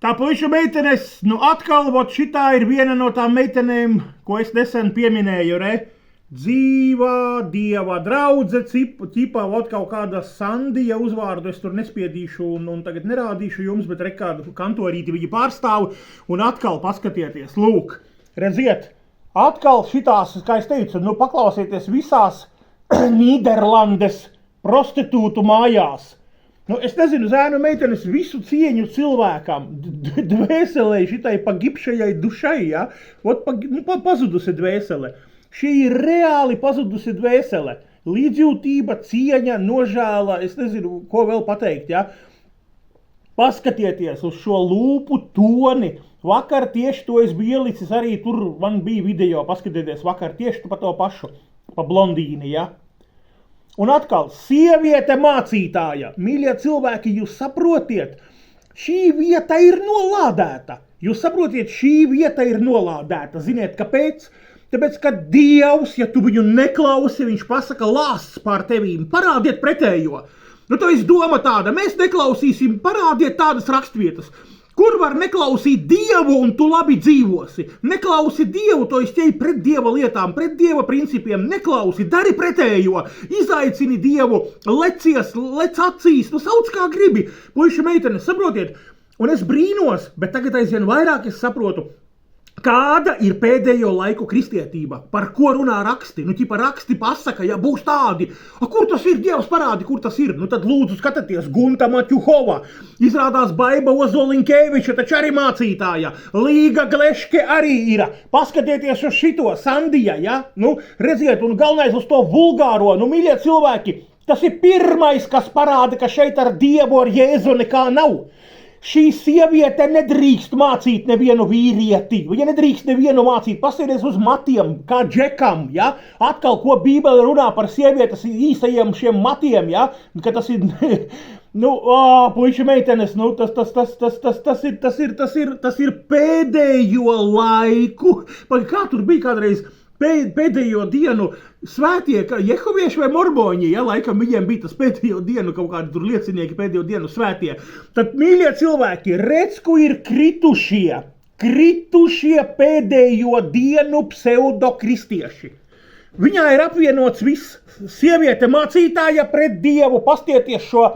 Tā puišu meitenes, atkal, šitā ir viena no tām meitenēm, ko es nesen pieminēju, dzīvā dieva draudze, ķipā, kaut kāda Sandija uzvārdu, es tur nespiedīšu un tagad nerādīšu jums, bet kādu kantorīti viņi pārstāv, un atkal paskatieties, lūk, redziet, atkal šitās, kā es teicu, paklausieties visās Nīderlandes prostitūtu mājās. Es nezinu, zēnu meitenes, visu cieņu cilvēkam, dvēselē šitai pagipšajai dušai, ja? Pazudusi dvēsele. Šī ir reāli pazudusi dvēsele. Līdzjūtība, cieņa, nožēla, es nezinu, ko vēl pateikt, ja? Paskatieties uz šo lūpu toni. Vakar tieši to es biju ielicis, arī tur man bija video, paskatieties vakar tieši pa to pašu, pa blondīni, ja? Un atkal, sieviete mācītāja, mīļie cilvēki, jūs saprotiet, šī vieta ir nolādēta. Jūs saprotiet, šī vieta ir nolādēta. Ziniet, kāpēc? Tāpēc, ka Dievs, ja tu viņu neklausi, viņš pasaka lāsts pār tevīm, parādiet pretējo. To es doma tāda, mēs neklausīsim, parādiet tādas rakstvietas. Kur var neklausīt Dievu un tu labi dzīvosi? Neklausi Dievu, to es ķeju pret Dieva lietām, pret Dieva principiem. Neklausi, dari pretējo, izaicini Dievu, lec acīs, sauc kā gribi. Puiši meitene, saprotiet, un es brīnos, bet tagad aizvien vairāk es saprotu, kāda ir pēdējo laiku kristietība, par ko runā raksti. Raksti pasaka, ja būs tādi. Kur tas ir? Dievs parādi, kur tas ir. Tad lūdzu skatieties, Gunta Maķuhova. Izrādās Baiba Ozolinkēviča, taču arī mācītāja. Līga Gleške arī ir. Paskatieties uz šito, Sandija, ja? Redziet, un galvenais uz to vulgāro. Mīļie cilvēki, tas ir pirmais, kas parāda, ka šeit ar Dievu, ar Jēzu nekā nav. Šī sieviete nedrīkst mācīt nevienu vīrieti, viņa nedrīkst nevienu mācīt, pasieties uz matiem, kā džekam, ja? Atkal, ko Bībele runā par sievietes īstajiem šiem matiem, ja? Ka tas ir, puiši meitenes, tas ir pēdējo laiku, kā tur bija kādreiz, pēdējo dienu svētie, jehovieši vai mormoņi, ja, laikam viņiem bija tas pēdējo dienu, kaut kādi tur liecinieki pēdējo dienu svētie. Tad, mīļie cilvēki, redz, ko ir kritušie pēdējo dienu pseudokristieši. Viņā ir apvienots viss, sieviete mācītāja pret Dievu, pastieties šo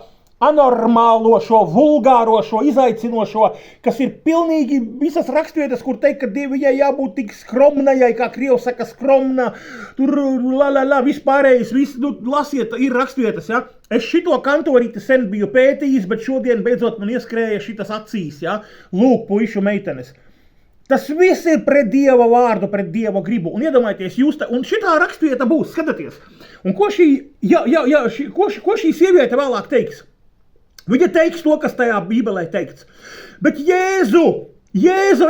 anormālo, šo vulgāro, šo izaicinošo, kas ir pilnīgi visas rakstvietas, kur teikt, ka Dievijai jābūt tik skromnajai, kā Krievs saka, skromna, tur vispārējais, lasiet, ir rakstvietas, ja. Es šito kantorīti sen biju pētījis, bet šodien beidzot man ieskrēja šitas acīs, ja. Lūk, puišu meitenes. Tas viss ir pret Dieva vārdu, pret Dieva gribu. Un iedomājieties, un šitā rakstvieta būs, skatieties. Un ko šī sieviete vēlāk teiks? Viņa teiks to, kas tajā Bībelē teikts. Bet Jēzu,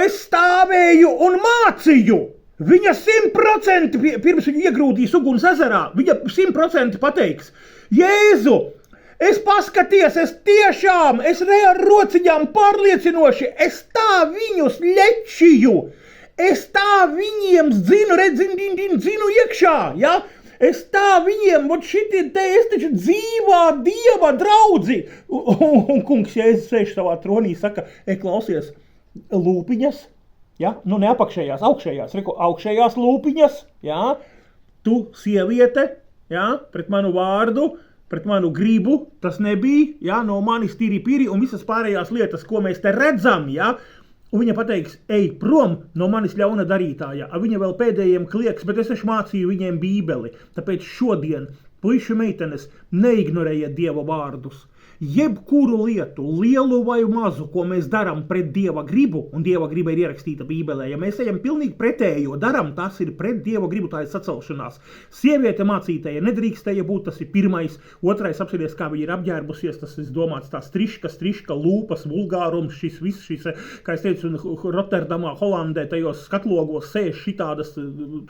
es stāvēju un mācīju. Viņa 100% pirms viņa iegrūdīs uguns ezerā, viņa 100% pateiks. Jēzu, es paskaties, es ar rociņām pārliecinoši, es tā viņus lečiju. Es tā viņiem zinu iekšā, ja? Es tā viņiem, es taču dzīvā Dieva draudzi. Un kungs Jēzus sēž savā tronī, saka, klausies, lūpiņas, ja? Ne apakšējās, augšējās lūpiņas, ja? Tu sieviete, ja? Pret manu vārdu, pret manu gribu, tas nebija, ja? No manis tīri un visas pārējās lietas, ko mēs te redzam, ja? Un viņa pateiks, ej prom no manis ļauna darītāja. Viņa vēl pēdējiem klieks, bet es taču mācīju viņiem Bībeli. Tāpēc šodien, puiši meitenes, neignorējiet Dieva vārdus. Jebkuru lietu, lielu vai mazu, ko mēs darām pret Dieva gribu, un Dieva griba ir ierakstīta Bībelē, ja mēs ejam pilnīgi pretējo darām, tas ir pret Dieva gribu, tā ir sacelšanās. Sieviete mācītāja nedrīkstēja būt, tas ir pirmais, otrais, apsies, kā viņa ir apģērbusies, tas ir domāts tā striška, lūpas, vulgārums, šis, kā es teicu, Rotterdamā, Holandē, tajos skatlogos sēž šitādas,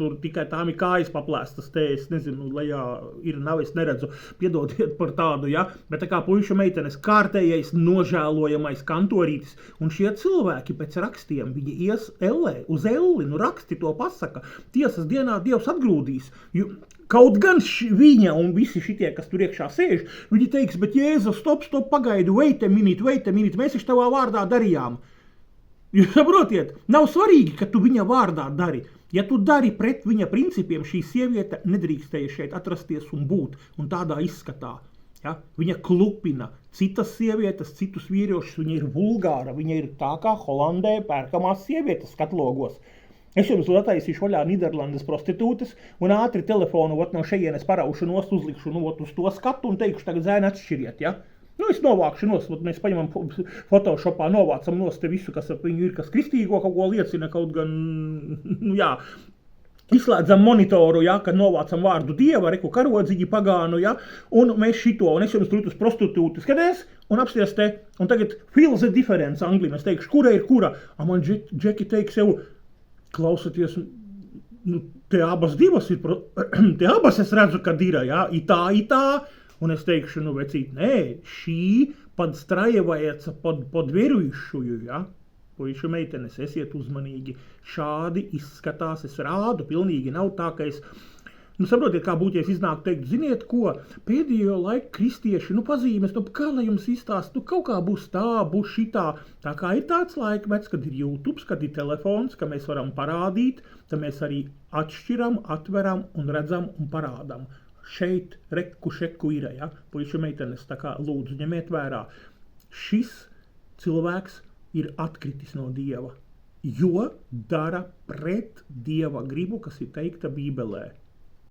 tur tikai tām ir kājas paplēstas, te es nezinu, lejā ir nav, es neredzu, piedodiet par tādu, ja, bet tā kā puišu meitenes, kārtējais nožēlojamais kantorītis, un šie cilvēki pēc rakstiem, viņi ies uz elli, raksti to pasaka, tiesas dienā Dievs atgrūdīs, kaut gan viņa un visi šitie, kas tur iekšā sēž, viņi teiks, bet Jēzus, stop, pagaidu, wait a minute, mēs taču tavā vārdā darījām. Jūs saprotiet, nav svarīgi, ka tu viņa vārdā dari. Ja tu dari pret viņa principiem, šī sieviete nedrīkstēja šeit atrasties un būt un tādā izskatā. Ja? Viņa klupina citas sievietes, citus vīriošus, viņa ir vulgāra, viņa ir tā kā Holandē pērkamās sievietes skatlogos. Es jums attaisīšu vaļā Nīderlandes prostitūtes un ātri telefonu no šejienes paraušu nost, uzlikšu uz to skatu un teikšu, tagad zēni atšķiriet, ja? Es novākšu nost, mēs paņemam Photoshopā, novācam nost te visu, kas ap viņu ir, kas kristīgo kaut ko liecina, kaut gan, izslēdzam monitoru, ja, kad novācam vārdu dieva, reku karodziņi pagānu, ja, un mēs šito, un es jums tur uz prostitūti skatēs, un apsties te, un tagad feel the difference angļu, es teikšu, kura ir kura, man Džeki teiks sev, klausoties, te abas divas ir, te abas es redzu, kad ir, ja, itā, un es teikšu, vecīt, nē, šī podstrajevается под верующую, ja? Puišu meitenes, esiet uzmanīgi, šādi izskatās, es rādu, pilnīgi nav tā, ka es, saprotiet, kā būtu, ja es iznāku teikt, ziniet ko, pēdējo laiku kristieši, pazīmes, kā lai jums izstāst, kaut kā būs tā, būs šitā, tā kā ir tāds laikmets, kad ir YouTube, kad ir telefons, ka mēs varam parādīt, tad mēs arī atšķiram, atveram un redzam un parādam. Šeit, reku, šeku ir, ja? Puišu meitenes, tā kā lūdzu ņemiet vērā. Šis cilvēks ir atkritis no Dieva, jo dara pret Dieva gribu, kas ir teikta Bībelē.